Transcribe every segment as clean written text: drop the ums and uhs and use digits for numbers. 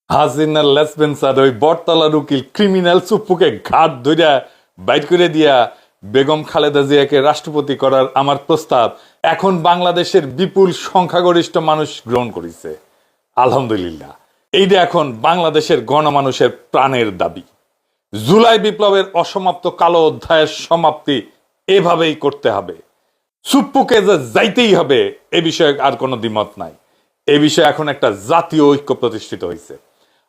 হাসিনার লেসপেন্সার ওই বটতলার উকিল ক্রিমিনাল চুপ্পুকে ঘাট ধইরা বাইর করে দিয়া বেগম খালেদা জিয়াকে রাষ্ট্রপতি করার আমার প্রস্তাব এখন বাংলাদেশের বিপুল সংখ্যাগরিষ্ঠ মানুষ গ্রহণ করেছে। আলহামদুলিল্লাহ, এইটা এখন বাংলাদেশের গণমানুষের প্রাণের দাবি। জুলাই বিপ্লবের অসমাপ্ত কালো অধ্যায়ের সমাপ্তি এভাবেই করতে হবে। চুপ্পুকে যে যাইতেই হবে এ বিষয়ে আর কোনো দ্বিমত নাই। এ বিষয়ে এখন একটা জাতীয় ঐক্য প্রতিষ্ঠিত হয়েছে।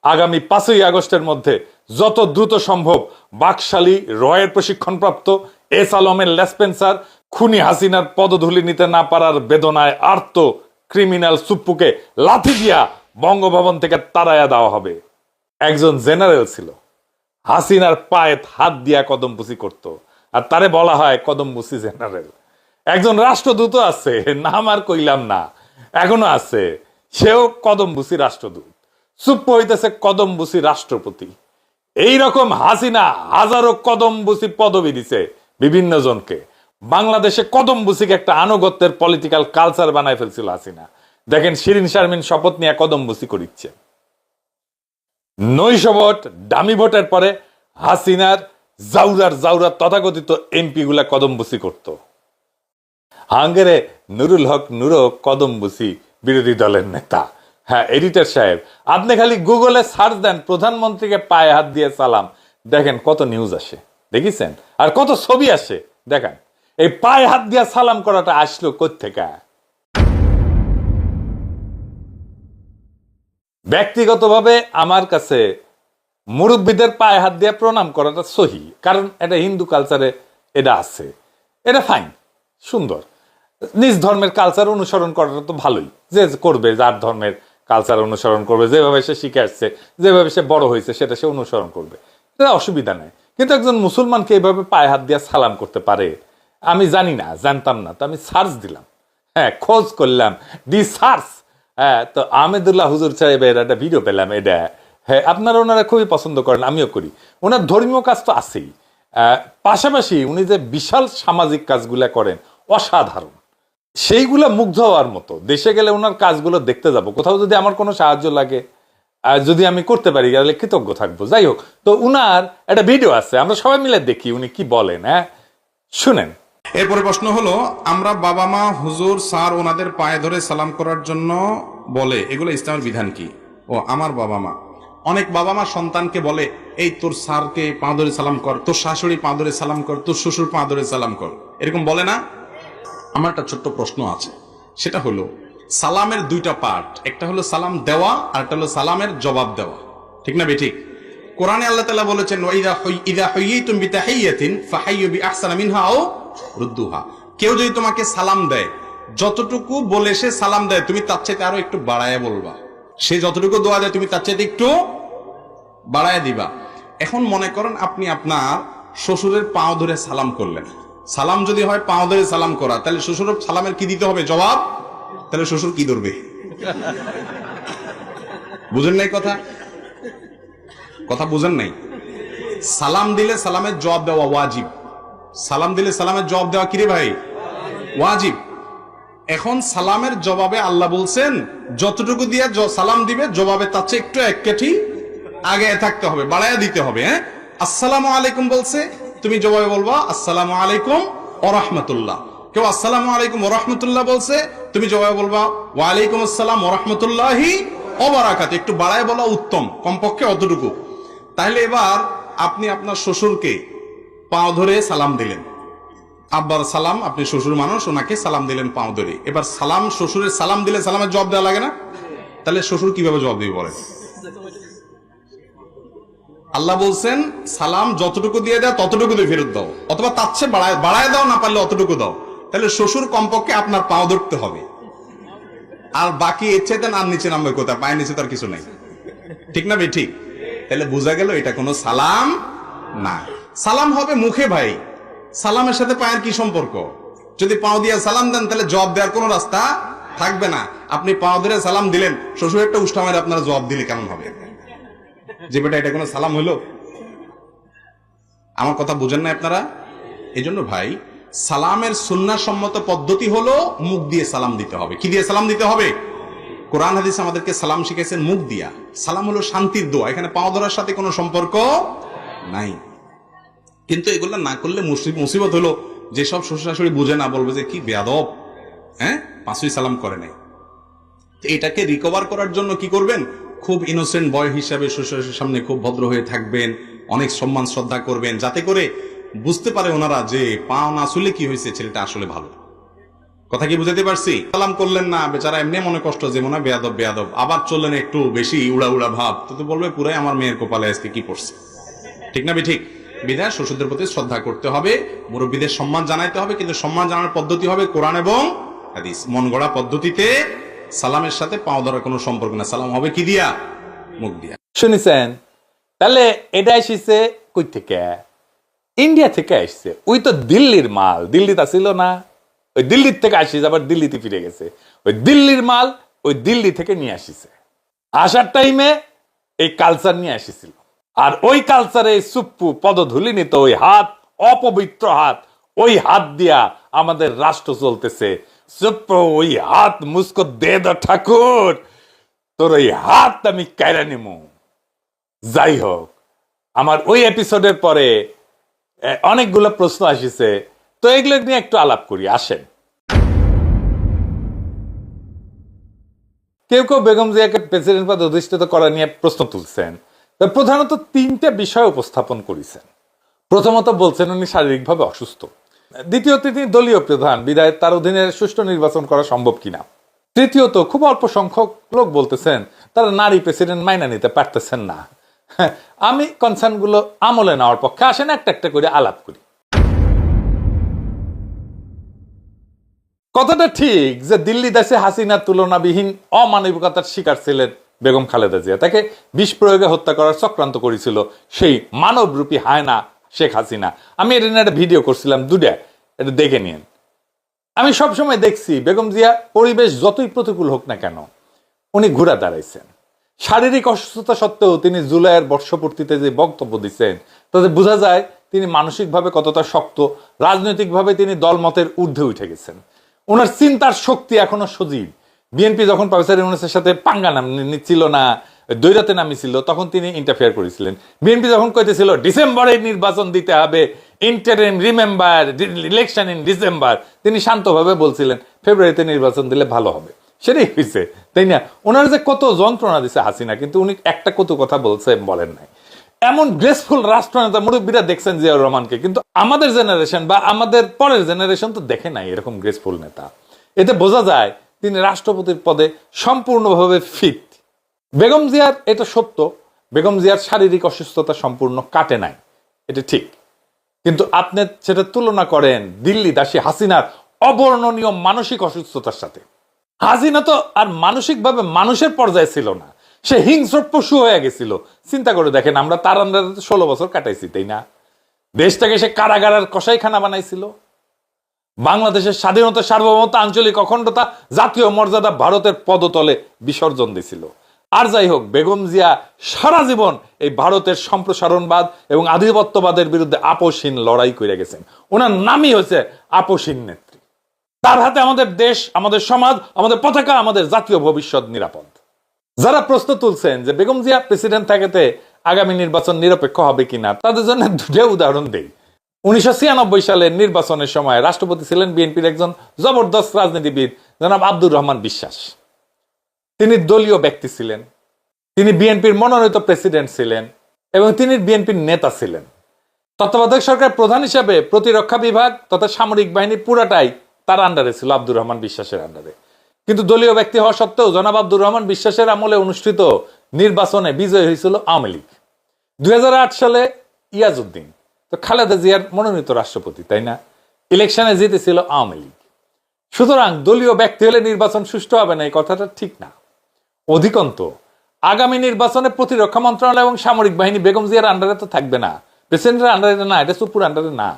আগামী 5ই আগস্টের মধ্যে যত দ্রুত সম্ভব বাকশালী রয়ের প্রশিক্ষণপ্রাপ্ত এস আলমের লেসপেন্সার খুনি হাসিনার পদধূলি নিতে না পারার বেদনায় আর্ত ক্রিমিনাল চুপ্পুকে লাথি দিয়া বঙ্গভবন থেকে তাড়াইয়া দেওয়া হবে। একজন জেনারেল ছিল, হাসিনার পায়ে হাত দিয়া কদমবুসি করত, আর তারে বলা হয় কদমবুসি জেনারেল। একজন রাষ্ট্রদূত আছে, নাম আর কইলাম না, এখনো আছে, সেও কদমবুসি রাষ্ট্রদূত। চুপ্পু হইতেছে কদমবুসি রাষ্ট্রপতি। এইরকম হাসিনা হাজারো কদমবুসি পদবি দিছে বিভিন্ন জনকে। বাংলাদেশে কদমবুসিকে একটা আনুগত্যের পলিটিক্যাল কালচার বানায় ফেলছিল হাসিনা। দেখেন শিরিন শারমিন শপথ নিয়ে কদমবুসি করিচ্ছে। নৈশ ভোট, দামি ভোটের পরে হাসিনার জাউরার তথাকথিত এমপি গুলা কদমবুসি করত। হাঙ্গেরে নুরুল হক নুরো কদমবুসি বিরোধী দলের নেতা। হ্যাঁ, এডিটর সাহেব, আপনি খালি গুগলে সার্চ দেন প্রধানমন্ত্রীকে পায়ে হাত দিয়ে সালাম, দেখেন কত নিউজ আসে, দেখিছেন? আর কত ছবি আসে দেখেন। এই পায়ে হাত দিয়ে সালাম করাটা আসলো কোত্থেকে? ব্যক্তিগতভাবে আমার কাছে মুরব্বীদের পায়ে হাত দিয়ে প্রণাম করাটা সহি, কারণ এটা হিন্দু কালচারে এটা আছে, এটা ফাইন, সুন্দর। নিজ ধর্মের কালচার অনুসরণ করাটা তো ভালোই, যে করবে, যার ধর্মের কালচার অনুসরণ করবে, যেভাবে সে শিখে আসছে, যেভাবে সে বড় হয়েছে সেটা সে অনুসরণ করবে, এটা অসুবিধা নেই। কিন্তু একজন মুসলমানকে এইভাবে পায়ে হাত দিয়ে সালাম করতে পারে? আমি জানি না, জানতাম না, তো আমি সার্চ দিলাম, হ্যাঁ, খোঁজ করলাম, দি সার্চ। হ্যাঁ, তো আহমেদুল্লাহ হুজুর সাহেবের একটা ভিডিও পেলাম, এটা হ্যাঁ আপনারা ওনারা খুবই পছন্দ করেন, আমিও করি। ওনার ধর্মীয় কাজ তো আছেই, পাশাপাশি উনি যে বিশাল সামাজিক কাজগুলা করেন অসাধারণ, সেইগুলা মুগ্ধ হওয়ার মতো। দেশে গেলে ওনার কাজগুলো দেখতে যাব, কোথাও যদি আমার কোনো সাহায্য লাগে, যদি আমি করতে পারি তাহলে কৃতজ্ঞ থাকবো। যাই হোক, তো উনার একটা ভিডিও আছে, আমরা সবাই মিলে দেখি উনি কি বলেন। হ্যাঁ, শুনেন। এরপরে প্রশ্ন হলো, আমরা বাবা মা হুজুর স্যার ওনাদের পায়ে ধরে সালাম করার জন্য বলে, এগুলো ইসলামের বিধান কি? ও আমার বাবা মা, অনেক বাবা মা সন্তানকে বলে, এই তোর স্যারকে পা ধরে সালাম কর, তোর শাশুড়ি পা ধরে সালাম কর, তোর শ্বশুর পা ধরে সালাম কর, এরকম বলে না? আমার একটা ছোট্ট প্রশ্ন আছে, সেটা হলো সালামের দুইটা পার্ট, একটা হলো সালাম দেওয়া আর একটা হলো সালামের জবাব দেওয়া, ঠিক না বেঠিক? কোরআনে আল্লাহ তাআলা বলেছেন, ইযা হুয়িতুম বিতাহিয়াতিন ফাহাইয়ু বিআহসানা মিনহা আও রুদ্দুহা। কেউ যদি তোমাকে সালাম দেয়, যতটুকু বলে সে সালাম দেয়, তুমি তার চাইতে আরো একটু বাড়ায় বলবা। সে যতটুকু দোয়া দেয় তুমি তার চাইতে একটু বাড়ায় দিবা। এখন মনে করেন আপনি আপনার শ্বশুরের পাও ধরে সালাম করলেন। সালাম যদি হয় পাও ধরে সালাম করা, তাহলে শ্বশুরের সালামের কি দিতে হবে? জবাব। তাহলে শ্বশুর কি ধরবে? বুঝেন নাই কথা? কথা বুঝেন নাই? সালাম দিলে সালামের জবাব দেওয়া ওয়াজিব। সালাম দিলে সালামের জবাব দেওয়া কি রে ভাই? ওয়াজিব। এখন সালামের জবাবে আল্লাহ বলছেন, যতটুকু দিয়ে সালাম দিবে জবাবে তার চেয়ে একটু এক কাঠি আগে থাকতে হবে, বাড়াইয়া দিতে হবে। হ্যাঁ, আসসালামু আলাইকুম বলছে, তুমি জবাবে বলবা আসসালামু আলাইকুম ওয়া রাহমাতুল্লাহ। কেউ আসসালামু আলাইকুম ওয়া রাহমাতুল্লাহ বলছে, তুমি জবাবে বলবা ওয়া আলাইকুম আসসালাম ওয়া রাহমাতুল্লাহি ওয়া বারাকাতুহু। একটু বাড়ায় বলা উত্তম, কমপক্ষে অতটুকু। তাহলে এবার আপনি আপনার শ্বশুরকে পাও ধরে সালাম দিলেন, আব্বার সালাম, আপনি শ্বশুর মানুষ, ওনাকে সালাম দিলেন পাও ধরে। এবার সালাম, শ্বশুরের সালাম দিলে সালামের জবাব দেওয়া লাগে না? তাহলে শ্বশুর কিভাবে জবাব দিবে বলেন? আল্লাহ বলছেন সালাম যতটুকু দিয়ে দাও ততটুকু দিয়ে ফেরত দাও, অথবা তার চেয়ে বাড়ায় দাও, না পারলে অতটুকু দাও। তাহলে শ্বশুর কমপক্ষে আপনার পাও ধরতে হবে, আর বাকি এর চাইতে আর নিচে নামবে কোথায়? পায়ের নিচে তার কিছু নাই, ঠিক না বে ঠিক? তাহলে বোঝা গেল এটা কোনো সালাম না। সালাম হবে মুখে ভাই, সালামের সাথে পায়ের কি সম্পর্ক? যদি পাও দিয়ে সালাম দেন তাহলে জবাব দেওয়ার কোনো রাস্তা থাকবে না। আপনি পাও ধরে সালাম দিলেন, শ্বশুর একটা উষ্টা মেরে আপনারা জবাব দিলে কেমন হবে? যে বেটা এটা কোনো সালাম হইলো? আমার কথা বুঝেন না আপনারা? এই জন্য ভাই, সালামের সুন্নাহ সম্মত পদ্ধতি হলো মুখ দিয়ে সালাম দিতে হবে। কি দিয়ে সালাম দিতে হবে? কোরআন হাদিস আমাদেরকে সালাম শিখাইছেন মুখ দিয়া। সালাম হলো শান্তির দোয়া, এখানে পাও ধরার সাথে কোনো সম্পর্ক নাই। কিন্তু এগুলো না করলে মুসিবত হলো যেসব শ্বশুর শাশুড়ি বুঝে না, বলবে যে কি বেয়াদব, হ্যাঁ পাঁচই সালাম করে নাই। এটাকে রিকভার করার জন্য কি করবেন, খুব ইনোসেন্ট বয় হিসাবে শ্বশুরের সামনে খুব ভদ্র হয়ে থাকবেন, অনেক সম্মান শ্রদ্ধা করবেন, যাতে করে বুঝতে পারে ওনারা যে পাও না আসলে কি হয়েছে, ছেলেটা আসলে ভালো। কথা কি বুঝাতে পারছি? সালাম করলেন না, বেচারা এমনি মনে কষ্ট যে মনে হয় বেয়াদব বেয়াদব, আবার চললেন একটু বেশি উড়া উড়া ভাব, তো বলবে পুরাই আমার মেয়ের কপালে আজকে কি পড়ছে। ঠিক না ঠিক? বিধায় শ্বশুরদের প্রতি শ্রদ্ধা করতে হবে, মুরব্বীদের সম্মান জানাইতে হবে, কিন্তু সম্মান জানানোর পদ্ধতি হবে কোরআন এবং হাদিস। মন গড়া পদ্ধতিতে সালামের সাথে পাও ধরার কোনো সম্পর্ক না। সালাম হবে কি দিয়া? মুখ দিয়া। শুনেছেন? তাহলে এটা এসেছে কই থেকে? ইন্ডিয়া থেকে আসছে। ওই তো দিল্লির মাল, দিল্লিতে ছিল না, ওই দিল্লির থেকে আসিস, আবার দিল্লিতে ফিরে গেছে। ওই দিল্লির মাল ওই দিল্লি থেকে নিয়ে আসিছে। আসার টাইমে এই কালচার নিয়ে আসিছিল, আর ওই কালচারে সুপ্পু পদধূলি নিত, ওই হাত অপবিত্র হাত, ওই হাত দিয়া আমাদের রাষ্ট্র চলতেছে। সুপ্পু ওই হাত মুসকো দে দাও ঠাকুর, তোর ওই হাত আমি কায়রা নিমু। যাই হোক, আমার ওই এপিসোডের পরে অনেকগুলো প্রশ্ন আসিছে, তো এগুলো নিয়ে একটু আলাপ করি, আসেন। কেউ কেউ বেগম জিয়াকে প্রেসিডেন্ট পদে অধিষ্ঠিত করা নিয়ে প্রশ্ন তুলছেন। প্রধানত তিনটা বিষয় উপস্থাপন করেছেন। প্রথমত বলছেন উনি শারীরিকভাবে অসুস্থ। দ্বিতীয়ত তিনি দলীয় প্রধান, বিধায় তার অধীনে সুষ্ঠু নির্বাচন করা সম্ভব কিনা। তৃতীয়ত খুব অল্প সংখ্যক লোক বলতেছেন তারা নারী প্রেসিডেন্ট মাইনা নিতে পারতেছেন না। আমি কনসার্নগুলো আমলে নেওয়ার পক্ষে, আসেন একটা একটা করে আলাপ করি। কথাটা ঠিক যে দিল্লি দেশে হাসিনার তুলনাবিহীন অমানবিকতার শিকার ছিলেন বেগম খালেদা জিয়া। তাকে বিষ প্রয়োগে হত্যা করার চক্রান্ত করেছিল সেই মানবরূপী হায়না শেখ হাসিনা। আমি এটা নিয়ে একটা ভিডিও করছিলাম, দুটা, এটা দেখে নিন। আমি সবসময় দেখছি বেগম জিয়া পরিবেশ যতই প্রতিকূল হোক না কেন উনি ঘুরে দাঁড়াইছেন। শারীরিক অসুস্থতা সত্ত্বেও তিনি জুলাইয়ের বর্ষপূর্তিতে যে বক্তব্য দিচ্ছেন তাতে বোঝা যায় তিনি মানসিকভাবে কতটা শক্ত, রাজনৈতিকভাবে তিনি দলমতের ঊর্ধ্বে উঠে গেছেন। ওনার চিন্তার শক্তি এখনো সজীব। বিএনপি যখন প্রফেসর ইউনূসের সাথে পাঙ্গা নিচ্ছিল না, দৈরাতে নামিছিল, তখন তিনি ইন্টারফেয়ার করেছিলেন। বিএনপি যখন কইতেছিল ডিসেম্বরে নির্বাচন দিতে হবে, interim remember election in December, তিনি শান্তভাবে বলছিলেন ফেব্রুয়ারিতে নির্বাচন দিলে ভালো হবে। সেটাই হয়েছে, তাই না? ওনার যে কত যন্ত্রণা দিছে হাসিনা, কিন্তু উনি একটা কত কথা বলেন নাই। এমন গ্রেসফুল রাষ্ট্রনেতা মুরব্বীরা দেখছেন জিয়াউর রহমানকে, কিন্তু আমাদের জেনারেশন বা আমাদের পরের জেনারেশন তো দেখে নাই এরকম গ্রেসফুল নেতা। এতে বোঝা যায় তিনি রাষ্ট্রপতির পদে সম্পূর্ণভাবে ফিট। বেগম জিয়ার, এটা সত্য, বেগম জিয়ার শারীরিক অসুস্থতা সম্পূর্ণ কাটে নাই, এটা ঠিক। কিন্তু আপনি সেটা তুলনা করেন দিল্লি দাসী হাসিনার অবর্ণনীয় মানসিক অসুস্থতার সাথে। হাসিনা তো আর মানসিকভাবে মানুষের পর্যায়ে ছিল না, সে হিংস্র পশু হয়ে গেছিল। চিন্তা করে দেখেন, আমরা তার আন্ডারে 16 বছর কাটাইছি, তাই না? দেশটাকে সে কারাগারের কসাইখানা বানাইছিল। বাংলাদেশের স্বাধীনতা, সার্বভৌমত্ব, আঞ্চলিক অখণ্ডতা, জাতীয় মর্যাদা ভারতের পদতলে বিসর্জন দিছিল। আর যাই হোক, বেগম জিয়া সারা জীবন এই ভারতের সম্প্রসারণবাদ এবং আধিপত্যবাদের বিরুদ্ধে আপোষহীন লড়াই করে গেছেন। ওনার নামই হচ্ছে আপোষহীন নেত্রী। তার হাতে আমাদের দেশ, আমাদের সমাজ, আমাদের পতাকা, আমাদের জাতীয় ভবিষ্যৎ নিরাপদ। যারা প্রশ্ন তুলছেন যে বেগম জিয়া প্রেসিডেন্ট থাকাতে আগামী নির্বাচন নিরপেক্ষ হবে কিনা, তাদের জন্য দুটো উদাহরণ দেই। 1996 সালের নির্বাচনের সময় রাষ্ট্রপতি ছিলেন বিএনপির একজন জবরদস্ত রাজনীতিবিদ, জনাব আব্দুর রহমান বিশ্বাস। তিনি দলীয় ব্যক্তি ছিলেন, তিনি বিএনপির মনোনীত প্রেসিডেন্ট ছিলেন এবং তিনি বিএনপির নেতা ছিলেন। তত্ত্বাবধায়ক সরকার প্রধান হিসাবে প্রতিরক্ষা বিভাগ তথা সামরিক বাহিনী পুরাটাই তার আন্ডারে ছিল, আব্দুর রহমান বিশ্বাসের আন্ডারে। কিন্তু দলীয় ব্যক্তি হওয়া সত্ত্বেও জনাব আব্দুর রহমান বিশ্বাসের আমলে অনুষ্ঠিত নির্বাচনে বিজয় হয়েছিল আওয়ামী লীগ। 2008 সালে ইয়াজউদ্দিন তো খালেদা জিয়ার মনোনীত রাষ্ট্রপতি, তাই না? ইলেকশনে জিতেছিল আওয়ামী লীগ। সুতরাং দলীয় ব্যক্তি হলে নির্বাচন সুষ্ঠু হবে না, এই কথাটা ঠিক না। অধিকন্ত আগামী নির্বাচনে প্রতিরক্ষা মন্ত্রণালয় এবং সামরিক বাহিনী বেগম জিয়ার আন্ডারে তো থাকবে না, প্রেসিডেন্টের আন্ডারে না, এটা সুপুর আন্ডারে না।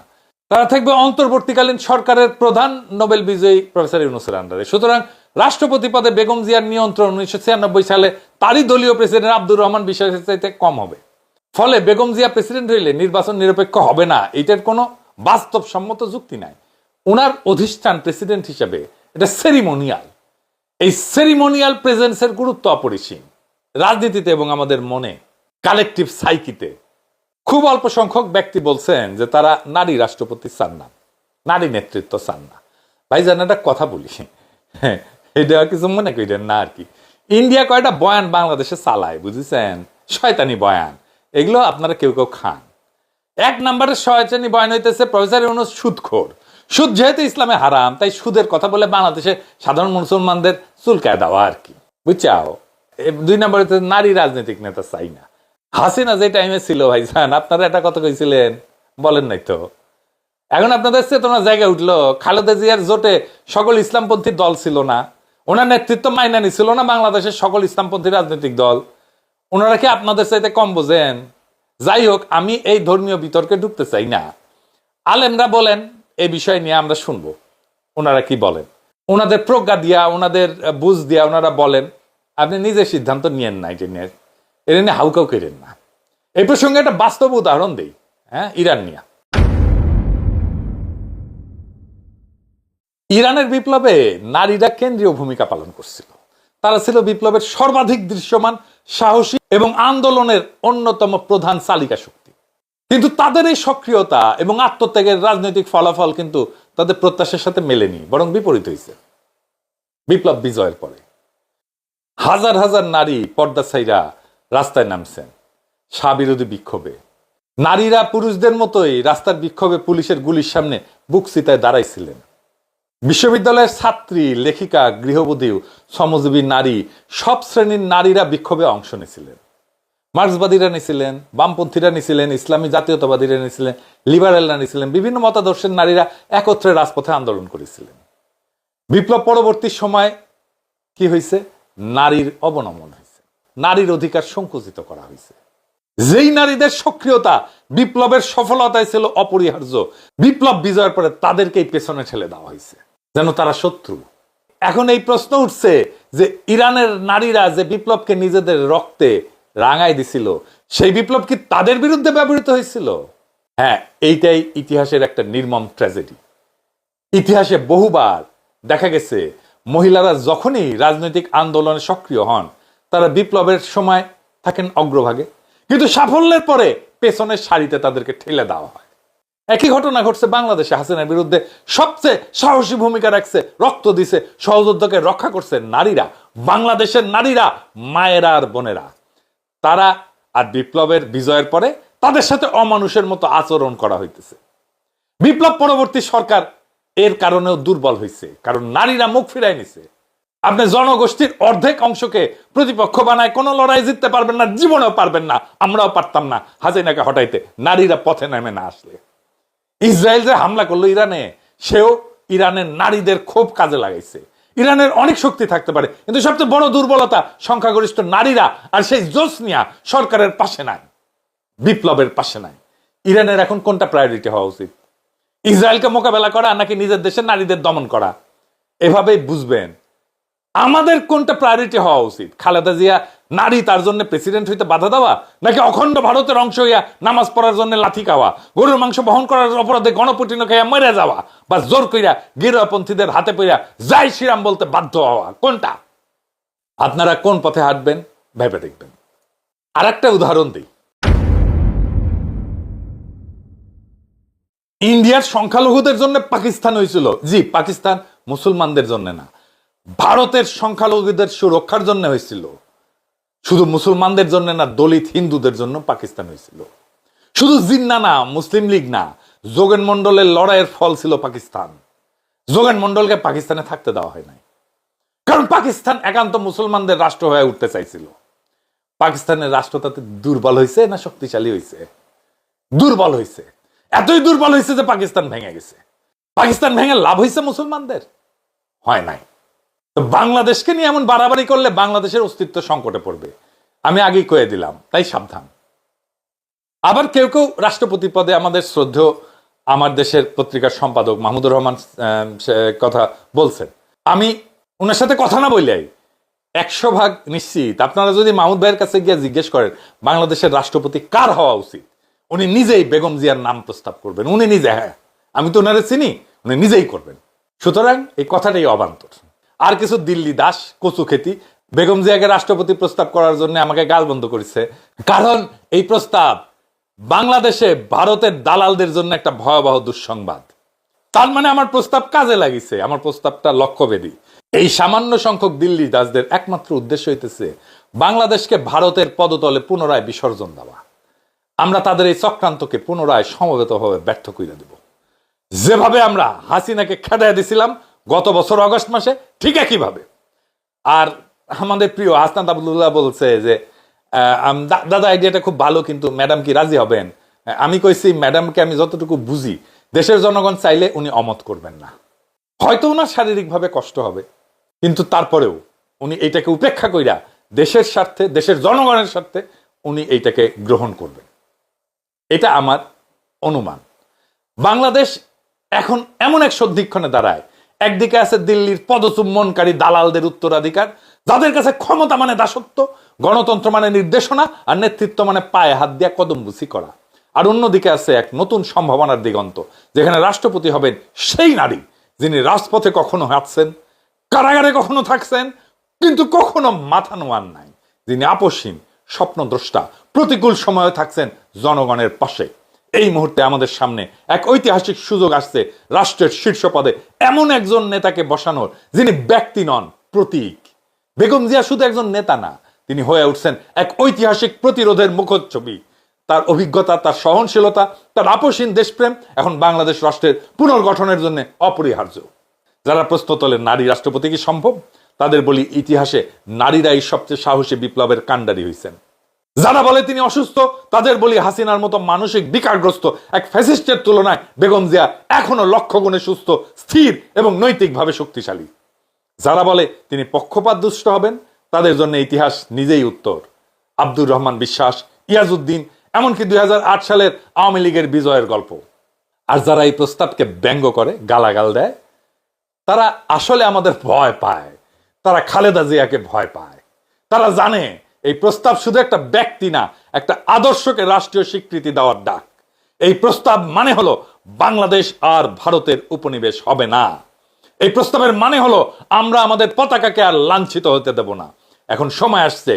তারা থাকবে অন্তর্বর্তীকালীন সরকারের প্রধান নোবেল বিজয়ী প্রফেসর ইউনূসের আন্ডারে। সুতরাং রাষ্ট্রপতি পদে বেগম জিয়ার নিয়ন্ত্রণ 1996 সালে তারই দলীয় প্রেসিডেন্ট আব্দুর রহমান বিশ্বাসের চাইতে কম হবে। ফলে বেগম জিয়া প্রেসিডেন্ট হইলে নির্বাচন নিরপেক্ষ হবে না, এটার কোনো বাস্তবসম্মত যুক্তি নাই। ওনার অধিষ্ঠান প্রেসিডেন্ট হিসেবে এটা সেরিমোনিয়াল। এই সেরিমোনিয়াল প্রেজেন্সের গুরুত্ব অপরিসীম রাজনীতিতে এবং আমাদের মনে, কালেকটিভ সাইকিতে। খুব অল্প সংখ্যক ব্যক্তি বলছেন যে তারা নারী রাষ্ট্রপতি চান না, নারী নেতৃত্ব চান না। ভাইজান একটা কথা বলি, হ্যাঁ, এটা কিছু মনে করেন না আর কি। ইন্ডিয়া কয়টা বয়ান বাংলাদেশে চালায় বুঝেছেন, শয়তানি বয়ান, এগুলো আপনারা কেউ কেউ খান। এক নম্বরের শয়তানি বয়ান হইতেছে প্রফেসর ইউনূস সুদখোর। সুদ যেহেতু ইসলামে হারাম, তাই সুদের কথা বলে বাংলাদেশে সাধারণ মুসলমানদের চুলকায় দেওয়া আর কি, বুঝছাও। দুই নম্বরে নারী রাজনৈতিক নেতা চাই না। হাসিনা যে টাইমে ছিল ভাইজান, আপনারা এটা কথা কইছিলেন, বলেন নাই তো। এখন আপনাদের চেতনা জায়গায় উঠলো। খালেদা জিয়ার জোটে সকল ইসলামপন্থী দল ছিল না, ওনার নেতৃত্ব মাইনা নিছিল না বাংলাদেশের সকল ইসলামপন্থী রাজনৈতিক দল। ওনারা কি আপনাদের চাইতে কম বোঝেন? যাই হোক, আমি এই ধর্মীয় বিতর্কে ঢুকতে চাই না। আলেমরা বলেন, এই বিষয় নিয়ে আমরা শুনবো ওনারা কি বলেন। ওনাদের প্রজ্ঞা দিয়া, ওনাদের বুঝ দিয়া ওনারা বলেন, আপনি নিজে সিদ্ধান্ত নিয়েন না। এটা নিয়ে হাউকাউ করেন না। এই প্রসঙ্গে একটা বাস্তব উদাহরণ দেই, হ্যাঁ, ইরান নিয়ে। ইরানের বিপ্লবে নারীরা কেন্দ্রীয় ভূমিকা পালন করছিল। তারা ছিল বিপ্লবের সর্বাধিক দৃশ্যমান, সাহসী এবং আন্দোলনের অন্যতম প্রধান চালিকা শক্তি। কিন্তু তাদের এই সক্রিয়তা এবং আত্মত্যাগের রাজনৈতিক ফলাফল কিন্তু তাদের প্রত্যাশার সাথে মেলেনি, বরং বিপরীত হয়েছে। বিপ্লব বিজয়ের পরে হাজার হাজার নারী পর্দা ছাইরা রাস্তায় নামছেন স্বাবিরোধী বিক্ষোভে। নারীরা পুরুষদের মতোই রাস্তার বিক্ষোভে পুলিশের গুলির সামনে বুক চিতায় দাঁড়াইছিলেন। বিশ্ববিদ্যালয়ের ছাত্রী, লেখিকা, গৃহবধূ, শ্রমজীবী নারী, সব শ্রেণীর নারীরা বিক্ষোভে অংশ নিয়েছিলেন। মার্ক্সবাদীরা নিয়েছিলেন, বামপন্থীরা নিয়েছিলেন, ইসলামী জাতীয়তাবাদীরা নিয়েছিলেন, লিবারেলরা নিয়েছিলেন, বিভিন্ন মতাদর্শের নারীরা একত্রে রাজপথে আন্দোলন করেছিলেন। বিপ্লব পরবর্তী সময় কি হয়েছে? নারীর অবনমন হয়েছে, নারীর অধিকার সংকুচিত করা হয়েছে। যেই নারীদের সক্রিয়তা বিপ্লবের সফলতায় ছিল অপরিহার্য, বিপ্লব বিজয়ের পরে তাদেরকেই পেছনে ঠেলে দেওয়া হয়েছে, যেন তারা শত্রু। এখন এই প্রশ্ন উঠছে যে ইরানের নারীরা যে বিপ্লবকে নিজেদের রক্তে রাঙাই দিছিল, সেই বিপ্লব কি তাদের বিরুদ্ধে ব্যবহৃত হয়েছিল? হ্যাঁ, এইটাই ইতিহাসের একটা নির্মম ট্র্যাজেডি। ইতিহাসে বহুবার দেখা গেছে মহিলারা যখনই রাজনৈতিক আন্দোলনে সক্রিয় হন, তারা বিপ্লবের সময় থাকেন অগ্রভাগে, কিন্তু সাফল্যের পরে পেছনের সারিতে তাদেরকে ঠেলে দেওয়া হয়। একই ঘটনা ঘটছে বাংলাদেশে। হাসিনার বিরুদ্ধে সবচেয়ে সাহসী ভূমিকা রাখছে, রক্ত দিছে, সহযোদ্ধাকে রক্ষা করছে নারীরা, বাংলাদেশের নারীরা, মায়েরা আর বোনেরা। তারা আর বিপ্লবের বিজয়ের পরে তাদের সাথে অমানুষের মতো আচরণ করা হইতেছে। বিপ্লব পরবর্তী সরকার এর কারণেও দুর্বল হয়েছে, কারণ নারীরা মুখ ফিরাই নিছে। আপনি জনগোষ্ঠীর অর্ধেক অংশকে প্রতিপক্ষ বানায় কোনো লড়াই জিততে পারবেন না, জীবনেও পারবেন না। আমরাও পারতাম না হাসিনাকে হটাইতে, নারীরা পথে নেমে না আসলে। ইসরায়েল যে হামলা করলো ইরানে, সেও ইরানের নারীদের খুব কাজে লাগাইছে। ইরানের অনেক শক্তি থাকতে পারে, কিন্তু সবচেয়ে বড় দুর্বলতা সংখ্যাগরিষ্ঠ নারীরা, আর সেই জোসনিয়া সরকারের পাশে নাই, বিপ্লবের পাশে নাই। ইরানের এখন কোনটা প্রায়োরিটি হওয়া উচিত? ইসরায়েলকে মোকাবেলা করা নাকি নিজের দেশের নারীদের দমন করা? এভাবেই বুঝবেন আমাদের কোনটা প্রায়োরিটি হওয়া উচিত। খালেদা জিয়া নারী, তার জন্য প্রেসিডেন্ট হইতে বাধা দেওয়া, নাকি অখণ্ড ভারতের অংশ হইয়া নামাজ পড়ার জন্য লাথি খাওয়া, গরুর মাংস বহন করার অপরাধে গণপুটিন খাইয়া মরে যাওয়া, বা জোর কইরা গেরুয়াপন্থীদের হাতে পইরা জয় শ্রীরাম বলতে বাধ্য হওয়া? কোনটা? আপনারা কোন পথে হাঁটবেন ভেবে দেখবেন। আর একটা উদাহরণ দিই। ইন্ডিয়ার সংখ্যালঘুদের জন্য পাকিস্তান হয়েছিল। জি, পাকিস্তান মুসলমানদের জন্য না, ভারতের সংখ্যালঘুদের সুরক্ষার জন্য হয়েছিল। শুধু মুসলমানদের জন্য না, দলিত হিন্দুদের জন্য পাকিস্তান হয়েছিল। শুধু জিন্না না, মুসলিম লীগ না, যোগেন মন্ডলের লড়াইয়ের ফল ছিল পাকিস্তান। যোগেন মন্ডলকে পাকিস্তানে থাকতে দেওয়া হয় নাই, কারণ পাকিস্তান একান্ত মুসলমানদের রাষ্ট্র হয়ে উঠতে চাইছিল। পাকিস্তানের রাষ্ট্র তাতে দুর্বল হয়েছে না শক্তিশালী হয়েছে? দুর্বল হয়েছে। এতই দুর্বল হয়েছে যে পাকিস্তান ভেঙে গেছে। পাকিস্তান ভেঙে লাভ হয়েছে মুসলমানদের? হয় নাই। তো বাংলাদেশকে নিয়ে এমন বাড়াবাড়ি করলে বাংলাদেশের অস্তিত্ব সংকটে পড়বে, আমি আগেই কয়ে দিলাম, তাই সাবধান। আবার কেউ কেউ রাষ্ট্রপতি পদে আমাদের শ্রদ্ধেয় আমার দেশের পত্রিকার সম্পাদক মাহমুদুর রহমান কথা বলছেন। আমি ওনার সাথে কথা না বললেই 100% নিশ্চিত, আপনারা যদি মাহমুদ ভাইয়ের কাছে গিয়ে জিজ্ঞেস করেন বাংলাদেশের রাষ্ট্রপতি কার হওয়া উচিত, উনি নিজেই বেগম জিয়ার নাম প্রস্তাব করবেন। উনি নিজে, হ্যাঁ, আমি তো ওনারে চিনি, উনি নিজেই করবেন। সুতরাং এই কথাটাই অবান্তর। আর কিছু দিল্লি দাস কচু খেতি বেগম জিয়াকে রাষ্ট্রপতি প্রস্তাব করার জন্য আমাকে গালবন্ধ করেছে, কারণ এই প্রস্তাব বাংলাদেশে ভারতের দালালদের জন্য একটা ভয়াবহ দুঃসংবাদ। তার মানে আমার প্রস্তাব কাজে লাগিছে, আমার প্রস্তাবটা লক্ষ্যভেদী। এই সামান্য সংখ্যক দিল্লি দাসদের একমাত্র উদ্দেশ্য হইতেছে বাংলাদেশকে ভারতের পদতলে পুনরায় বিসর্জন দেওয়া। আমরা তাদের এই চক্রান্তকে পুনরায় সমবেতভাবে ব্যর্থ করে দেব। যেভাবে আমরা হাসিনাকে খেদায় দিছিলাম গত বছর অগস্ট মাসে, ঠিক একইভাবে। আর আমাদের প্রিয় হাসনাত আবদুল্লাহ বলছে যে দাদা আইডিয়াটা খুব ভালো, কিন্তু ম্যাডাম কি রাজি হবেন? আমি কইছি ম্যাডামকে আমি যতটুকু বুঝি দেশের জনগণ চাইলে উনি অমত করবেন না। হয়তো ওনার শারীরিকভাবে কষ্ট হবে, কিন্তু তারপরেও উনি এইটাকে উপেক্ষা কইরা দেশের স্বার্থে, দেশের জনগণের স্বার্থে উনি এইটাকে গ্রহণ করবেন। এটা আমার অনুমান। বাংলাদেশ এখন এমন এক সন্ধিক্ষণে দাঁড়ায়, একদিকে আছে দিল্লির পদচুম্বনকারী দালালদের উত্তরাধিকার, যাদের কাছে ক্ষমতা মানে দাসত্ব, গণতন্ত্র মানে নির্দেশনা, আর নেতৃত্ব মানে পায়ে হাত দিয়া কদমবুসি করা। আর অন্যদিকে আছে এক নতুন সম্ভাবনার দিগন্ত, যেখানে রাষ্ট্রপতি হবেন সেই নারী যিনি রাজপথে কখনো হাঁটছেন, কারাগারে কখনো থাকছেন, কিন্তু কখনো মাথা নোয়ান নাই, যিনি আপসহীন, স্বপ্নদ্রষ্টা, প্রতিকূল সময়ে থাকছেন জনগণের পাশে। এই মুহূর্তে আমাদের সামনে এক ঐতিহাসিক সুযোগ আসছে রাষ্ট্রের শীর্ষ পদে এমন একজন নেতাকে বসানোর, যিনি ব্যক্তি নন, প্রতীক। বেগম জিয়া শুধু একজন নেতা না, তিনি হয়ে উঠছেন এক ঐতিহাসিক প্রতিরোধের মুখচ্ছবি। তার অভিজ্ঞতা, তার সহনশীলতা, তার আপসহীন দেশপ্রেম এখন বাংলাদেশ রাষ্ট্রের পুনর্গঠনের জন্য অপরিহার্য। যারা প্রশ্ন তোলেন নারী রাষ্ট্রপতি কি সম্ভব, তাদের বলি ইতিহাসে নারীরাই সবচেয়ে সাহসী বিপ্লবের কাণ্ডারি হয়েছেন। যারা বলে তিনি অসুস্থ, তাদের বলি হাসিনার মতো মানসিক বিকারগ্রস্ত এক ফ্যাসিস্টের তুলনায় বেগম জিয়া এখনো লক্ষ গুণে সুস্থ, স্থির এবং নৈতিকভাবে শক্তিশালী। যারা বলে তিনি পক্ষপাত দুষ্ট হবেন, তাদের জন্য ইতিহাস নিজেই উত্তর। আব্দুর রহমান বিশ্বাস, ইয়াজউদ্দিন, এমনকি 2008 সালের আওয়ামী লীগের বিজয়ের গল্প। আর যারা এই প্রস্তাবকে ব্যঙ্গ করে, গালাগাল দেয়, তারা আসলে আমাদের ভয় পায়। তারা খালেদা জিয়াকে ভয় পায়। তারা জানে এই প্রস্তাব শুধু একটা ব্যক্তি না, একটা আদর্শকে রাষ্ট্রীয় স্বীকৃতি দেওয়ার ডাক। এই প্রস্তাব মানে হলো বাংলাদেশ আর ভারতের উপনিবেশ হবে না। এই প্রস্তাবের মানে হলো আমরা আমাদের পতাকাকে আর লাঞ্ছিত হতে দেব না। এখন সময় আসছে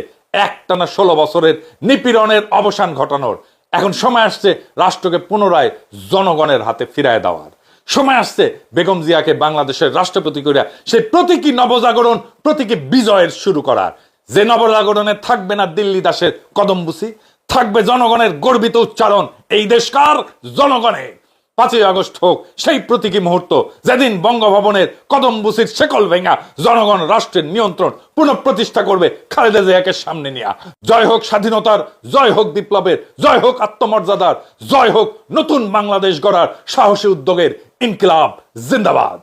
একটানা 16 বছরের নিপীড়নের অবসান ঘটানোর। এখন সময় আসছে রাষ্ট্রকে পুনরায় জনগণের হাতে ফিরায় দেওয়ার। সময় আসছে বেগম জিয়াকে বাংলাদেশের রাষ্ট্রপতি করিয়া সেই প্রতীকী নবজাগরণ, প্রতীকী বিজয়ের শুরু করার। যে নবজাগরণে থাকবে না দিল্লি দাসের কদমবুসি, থাকবে জনগণের গর্বিত উচ্চারণ, এই দেশকার জনগণের। 5ই আগস্ট হোক সেই প্রতীকী মুহূর্ত, যেদিন বঙ্গভবনের কদমবুসির শেকল ভেঙা জনগণ রাষ্ট্রের নিয়ন্ত্রণ পুনঃপ্রতিষ্ঠা করবে খালেদা জিয়াকে সামনে নিয়ে। জয় হোক স্বাধীনতার, জয় হোক বিপ্লবের, জয় হোক আত্মমর্যাদার, জয় হোক নতুন বাংলাদেশ গড়ার সাহসী উদ্যোগের। ইনকিলাব জিন্দাবাদ।